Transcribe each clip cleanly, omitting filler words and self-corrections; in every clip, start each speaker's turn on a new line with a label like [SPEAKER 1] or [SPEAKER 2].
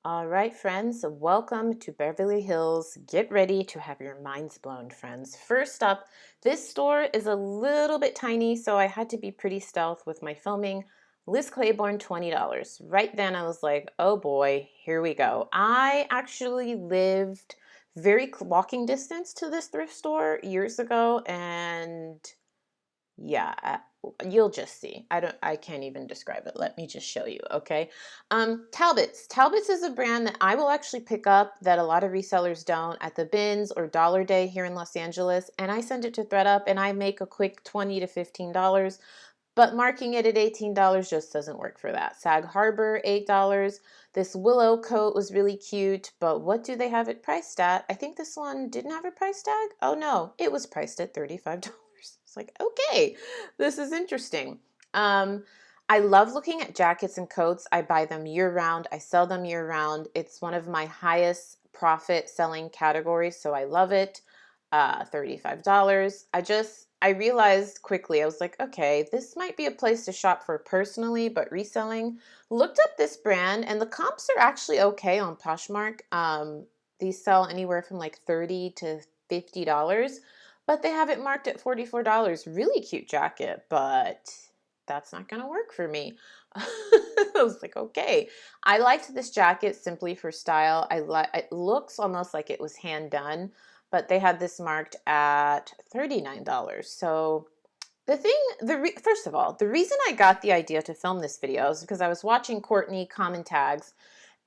[SPEAKER 1] All right, friends, welcome to Beverly Hills. Get ready to have your minds blown, friends. First up, this store is a little bit tiny, so I had to be pretty stealth with my filming. Liz Claiborne, $20. Right then, I was like, oh boy, here we go. I actually lived very walking distance to this thrift store years ago, and yeah, you'll just see. I can't even describe it. Let me just show you, okay? Talbots. Talbots is a brand that I will actually pick up that a lot of resellers don't at the Bins or Dollar Day here in Los Angeles, and I send it to ThredUp and I make a quick $20 to $15, but marking it at $18 just doesn't work for that. Sag Harbor, $8. This willow coat was really cute, but what do they have it priced at? I think this one didn't have a price tag. Oh no, it was priced at $35. It's like, okay, this is interesting. I love looking at jackets and coats. I buy them year round. I sell them year round. It's one of my highest profit selling categories, so I love it. $35. I realized quickly, I was like, okay, this might be a place to shop for personally, but reselling. Looked up this brand, and the comps are actually okay on Poshmark. These sell anywhere from like $30 to $50, but they have it marked at $44. Really cute jacket, but that's not going to work for me. I was like, okay. I liked this jacket simply for style. It looks almost like it was hand done, but they had this marked at $39. So first of all, the reason I got the idea to film this video is because I was watching Courtney Common Tags,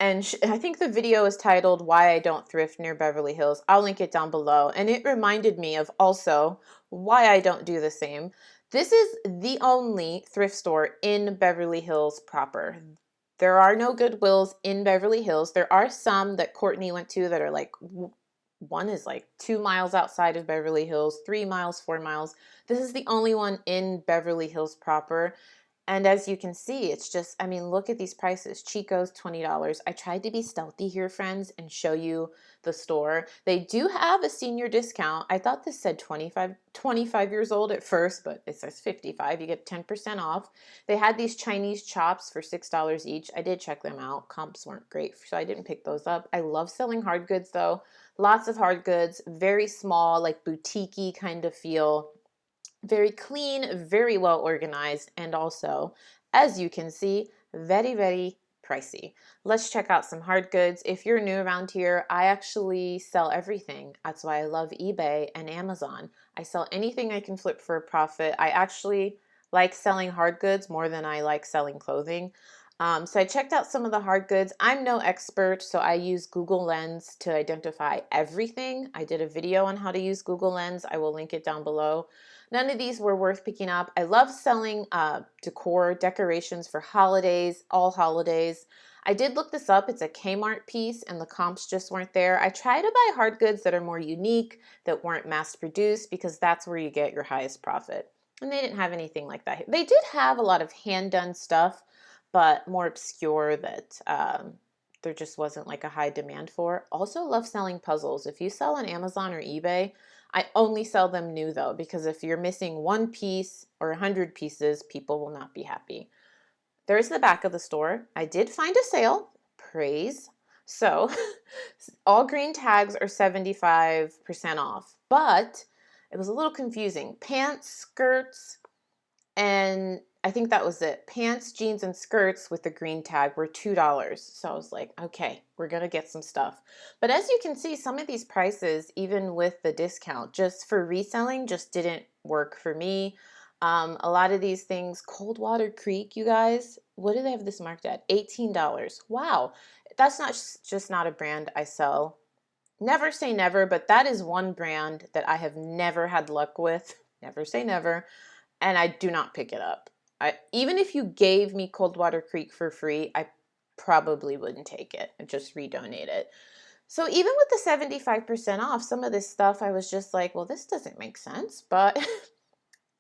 [SPEAKER 1] and I think the video is titled Why I Don't Thrift Near Beverly Hills. I'll link it down below. And it reminded me of also why I don't do the same. This is the only thrift store in Beverly Hills proper. There are no Goodwills in Beverly Hills. There are some that Courtney went to that are like, one is like 2 miles outside of Beverly Hills, 3 miles, 4 miles. This is the only one in Beverly Hills proper. And as you can see, it's just, I mean, look at these prices. Chico's, $20. I tried to be stealthy here, friends, and show you the store. They do have a senior discount. I thought this said 25 years old at first, but it says 55. You get 10% off. They had these Chinese chops for $6 each. I did check them out. Comps weren't great, so I didn't pick those up. I love selling hard goods, though. Lots of hard goods, very small, like boutique-y kind of feel. Very clean, very well organized, and also, as you can see, very, very pricey. Let's check out some hard goods. If you're new around here, I actually sell everything. That's why I love eBay and Amazon. I sell anything I can flip for a profit. I actually like selling hard goods more than I like selling clothing. So I checked out some of the hard goods. I'm no expert, so I use Google Lens to identify everything. I did a video on how to use Google Lens. I will link it down below. None of these were worth picking up. I love selling decor, decorations for holidays, all holidays. I did look this up. It's a Kmart piece, and the comps just weren't there. I try to buy hard goods that are more unique, that weren't mass produced, because that's where you get your highest profit. And they didn't have anything like that. They did have a lot of hand-done stuff, but more obscure that there just wasn't like a high demand for. Also love selling puzzles. If you sell on Amazon or eBay, I only sell them new though, because if you're missing one piece or 100 pieces, people will not be happy. There's the back of the store. I did find a sale. Praise. So all green tags are 75% off, but it was a little confusing. Pants, skirts, and I think that was it. Pants, jeans, and skirts with the green tag were $2. So I was like, okay, we're going to get some stuff. But as you can see, some of these prices, even with the discount, just for reselling, just didn't work for me. A lot of these things, Coldwater Creek, you guys, what do they have this marked at? $18. Wow. That's not just not a brand I sell. Never say never, but that is one brand that I have never had luck with. Never say never. And I do not pick it up. Even if you gave me Coldwater Creek for free, I probably wouldn't take it and just redonate it. So even with the 75% off, some of this stuff, I was just like, well, this doesn't make sense. But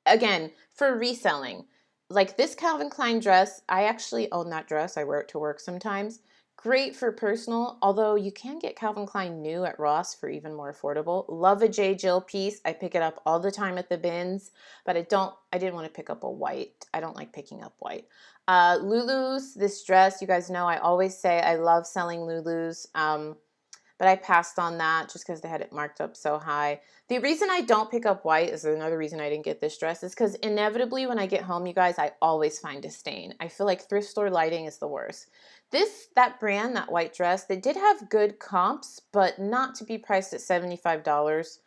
[SPEAKER 1] again, for reselling, like this Calvin Klein dress, I actually own that dress. I wear it to work sometimes. Great for personal, although you can get Calvin Klein new at Ross for even more affordable. Love a J. Jill piece. I pick it up all the time at the bins, but I didn't want to pick up a white. I don't like picking up white. Lulu's, this dress, you guys know I always say I love selling Lulu's. But I passed on that just because they had it marked up so high. The reason I don't pick up white is another reason I didn't get this dress is because inevitably when I get home, you guys, I always find a stain. I feel like thrift store lighting is the worst. That brand, that white dress, they did have good comps, but not to be priced at $75.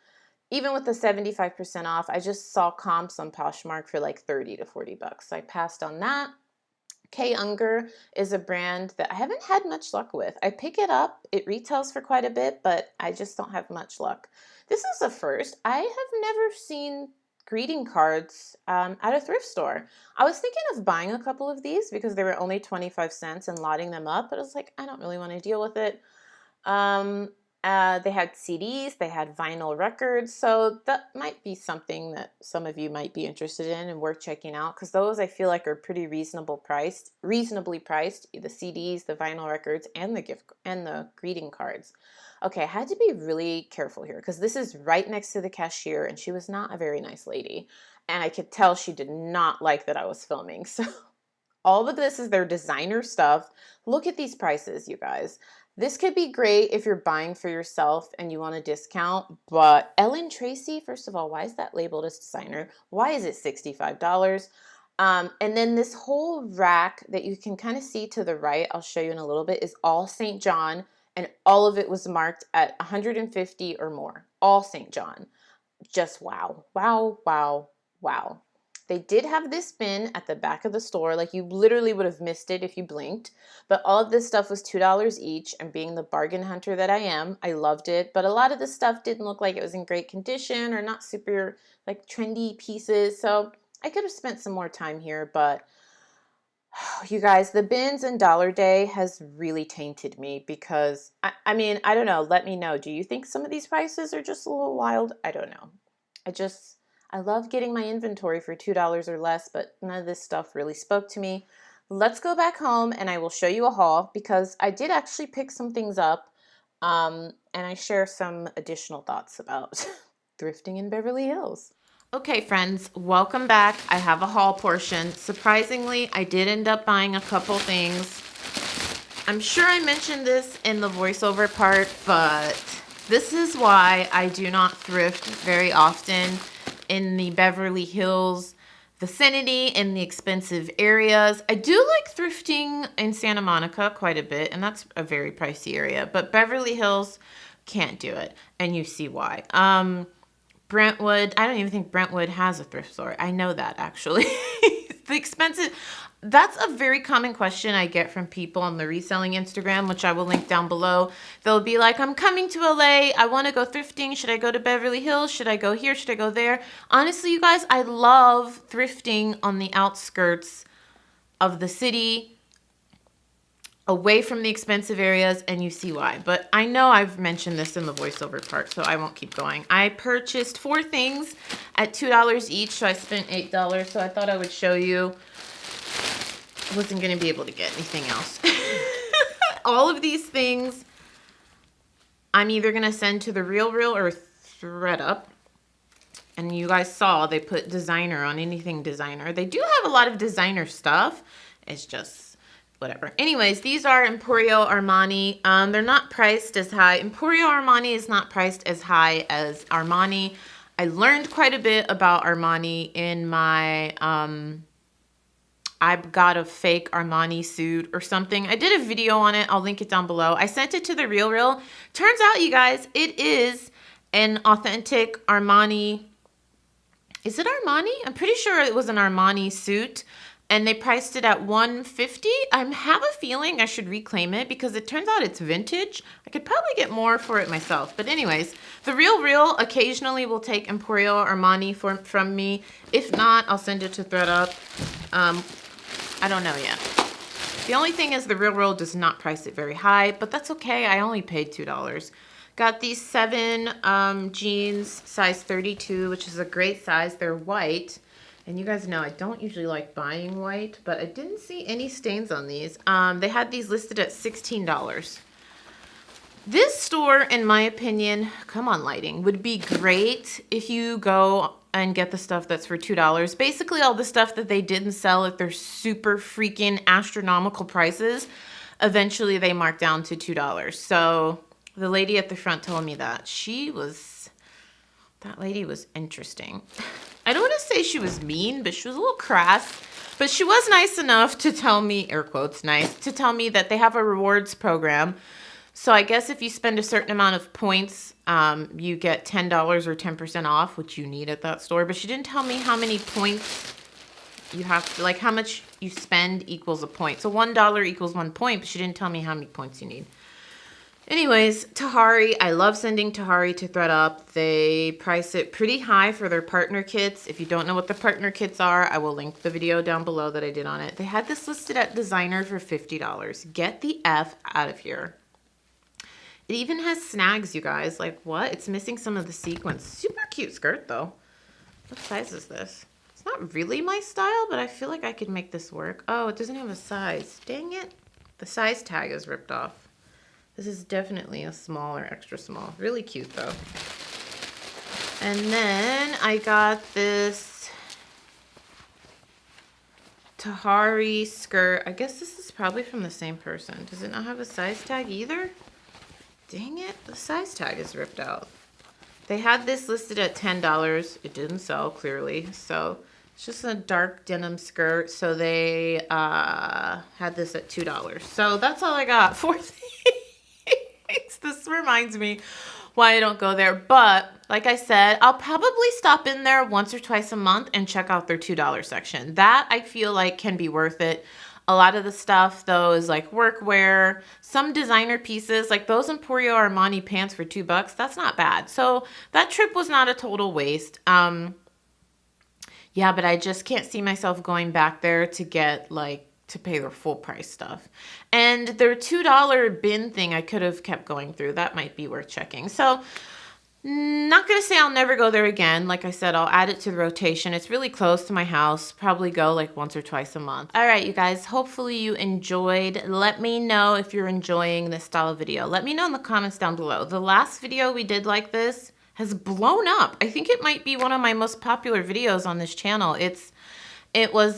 [SPEAKER 1] Even with the 75% off, I just saw comps on Poshmark for like 30 to 40 bucks. So I passed on that. K. Unger is a brand that I haven't had much luck with. I pick it up. It retails for quite a bit, but I just don't have much luck. This is a first. I have never seen greeting cards at a thrift store. I was thinking of buying a couple of these because they were only 25 cents and lotting them up, but I was like, I don't really want to deal with it. They had CDs, they had vinyl records, so that might be something that some of you might be interested in and worth checking out because those I feel like are pretty reasonably priced. The CDs, the vinyl records, and the greeting cards. Okay, I had to be really careful here because this is right next to the cashier, and she was not a very nice lady, and I could tell she did not like that I was filming. So all of this is their designer stuff. Look at these prices, you guys. This could be great if you're buying for yourself and you want a discount, but Ellen Tracy, first of all, why is that labeled as designer? Why is it $65? And then this whole rack that you can kind of see to the right, I'll show you in a little bit, is all St. John, and all of it was marked at 150 or more. All St. John. Just wow. Wow, wow, wow. They did have this bin at the back of the store. Like you literally would have missed it if you blinked. But all of this stuff was $2 each. And being the bargain hunter that I am, I loved it. But a lot of the stuff didn't look like it was in great condition or not super like trendy pieces. So I could have spent some more time here. But you guys, the bins and Dollar Day has really tainted me because, I mean, I don't know. Let me know. Do you think some of these prices are just a little wild? I don't know. I love getting my inventory for $2 or less, but none of this stuff really spoke to me. Let's go back home and I will show you a haul because I did actually pick some things up and I share some additional thoughts about thrifting in Beverly Hills. Okay, friends, welcome back. I have a haul portion. Surprisingly, I did end up buying a couple things. I'm sure I mentioned this in the voiceover part, but this is why I do not thrift very often in the Beverly Hills vicinity, in the expensive areas. I do like thrifting in Santa Monica quite a bit, and that's a very pricey area, but Beverly Hills can't do it, and you see why. Brentwood, I don't even think Brentwood has a thrift store. I know that, actually. The expensive... That's a very common question I get from people on the Reselling Instagram, which I will link down below. They'll be like, I'm coming to LA. I want to go thrifting. Should I go to Beverly Hills? Should I go here? Should I go there? Honestly, you guys, I love thrifting on the outskirts of the city, away from the expensive areas, and you see why. But I know I've mentioned this in the voiceover part, so I won't keep going. I purchased 4 things at $2 each, so I spent $8, so I thought I would show you. Wasn't going to be able to get anything else. All of these things I'm either going to send to the RealReal or ThredUp. And you guys saw they put designer on anything designer. They do have a lot of designer stuff. It's just whatever. Anyways, these are Emporio Armani. They're not priced as high. Emporio Armani is not priced as high as Armani. I learned quite a bit about Armani in my... I've got a fake Armani suit or something. I did a video on it. I'll link it down below. I sent it to the RealReal. Turns out, you guys, it is an authentic Armani. Is it Armani? I'm pretty sure it was an Armani suit. And they priced it at $150. I have a feeling I should reclaim it because it turns out it's vintage. I could probably get more for it myself. But anyways, the RealReal occasionally will take Emporio Armani from me. If not, I'll send it to ThredUp. I don't know yet. The only thing is the RealReal does not price it very high, but that's okay. I only paid $2. Got these 7 jeans, size 32, which is a great size. They're white. And you guys know I don't usually like buying white, but I didn't see any stains on these. They had these listed at $16. This store, in my opinion, come on lighting, would be great if you go and get the stuff that's for $2. Basically all the stuff that they didn't sell at their super freaking astronomical prices, eventually they marked down to $2. So the lady at the front told me that. That lady was interesting. I don't want to say she was mean, but she was a little crass. But she was nice enough to tell me, air quotes nice, to tell me that they have a rewards program. So I guess if you spend a certain amount of points, you get $10 or 10% off, which you need at that store. But she didn't tell me how many points you have to, like how much you spend equals a point. So $1 equals 1 point, but she didn't tell me how many points you need. Anyways, Tahari, I love sending Tahari to ThredUp. They price it pretty high for their partner kits. If you don't know what the partner kits are, I will link the video down below that I did on it. They had this listed at designer for $50. Get the F out of here. It even has snags, you guys. Like, what? It's missing some of the sequins. Super cute skirt, though. What size is this? It's not really my style, but I feel like I could make this work. Oh, it doesn't have a size. Dang it. The size tag is ripped off. This is definitely a small or extra small. Really cute, though. And then I got this Tahari skirt. I guess this is probably from the same person. Does it not have a size tag either? Dang it, the size tag is ripped out. They had this listed at $10. It didn't sell, clearly. So it's just a dark denim skirt. So they had this at $2. So that's all I got for things. This reminds me why I don't go there. But like I said, I'll probably stop in there once or twice a month and check out their $2 section. That I feel like can be worth it. A lot of the stuff, though, is like workwear, some designer pieces, like those Emporio Armani pants for $2. That's not bad. So that trip was not a total waste. Yeah, but I just can't see myself going back there to get like to pay their full price stuff. And their $2 bin thing I could have kept going through. That might be worth checking. So not going to say I'll never go there again. Like I said, I'll add it to the rotation. It's really close to my house. Probably go like once or twice a month. All right, you guys, hopefully you enjoyed. Let me know if you're enjoying this style of video. Let me know in the comments down below. The last video we did like this has blown up. I think it might be one of my most popular videos on this channel. It was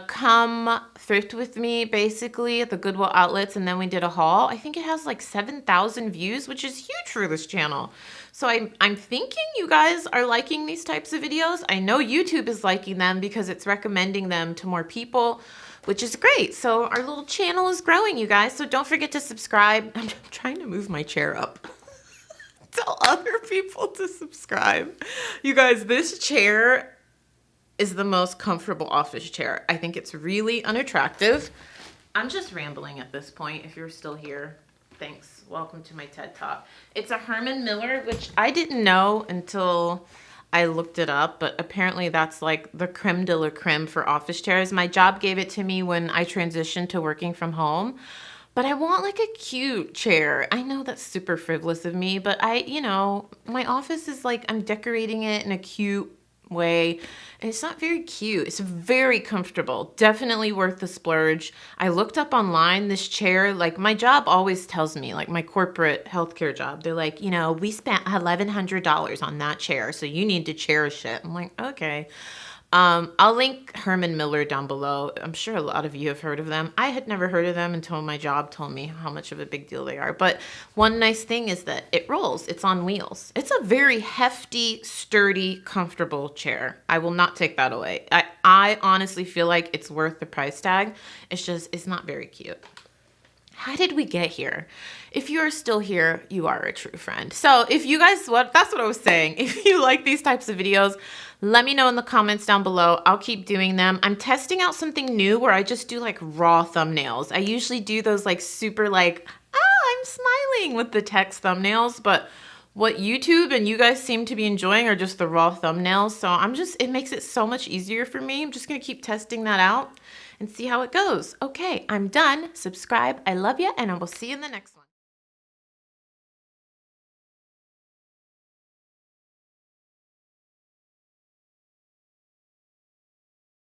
[SPEAKER 1] come thrift with me, basically, at the Goodwill outlets, and then we did a haul. I think it has like 7,000 views, which is huge for this channel. So I'm thinking you guys are liking these types of videos. I know YouTube is liking them because it's recommending them to more people, which is great. So our little channel is growing, you guys. So don't forget to subscribe. I'm trying to move my chair up. Tell other people to subscribe. You guys, this chair is the most comfortable office chair. I think it's really unattractive. I'm just rambling at this point. If you're still here, thanks. Welcome to my TED Talk. It's a Herman Miller, which I didn't know until I looked it up, but apparently that's like the creme de la creme for office chairs. My job gave it to me when I transitioned to working from home, but I want like a cute chair. I know that's super frivolous of me, but my office is like, I'm decorating it in a cute way. It's not very cute. It's very comfortable. Definitely worth the splurge. I looked up online this chair. Like my job always tells me, like my corporate healthcare job, they're like, we spent $1,100 on that chair, so you need to cherish it. I'm like, okay. I'll link Herman Miller down below. I'm sure a lot of you have heard of them. I had never heard of them until my job told me how much of a big deal they are. But one nice thing is that it rolls. It's on wheels. It's a very hefty, sturdy, comfortable chair. I will not take that away. I honestly feel like it's worth the price tag. It's not very cute. How did we get here? If you're still here, you are a true friend. So if you guys, that's what I was saying. If you like these types of videos, let me know in the comments down below. I'll keep doing them. I'm testing out something new where I just do like raw thumbnails. I usually do those like super like, I'm smiling with the text thumbnails, but what YouTube and you guys seem to be enjoying are just the raw thumbnails. So it makes it so much easier for me. I'm just going to keep testing that out and see how it goes. Okay, I'm done. Subscribe. I love you, and I will see you in the next one.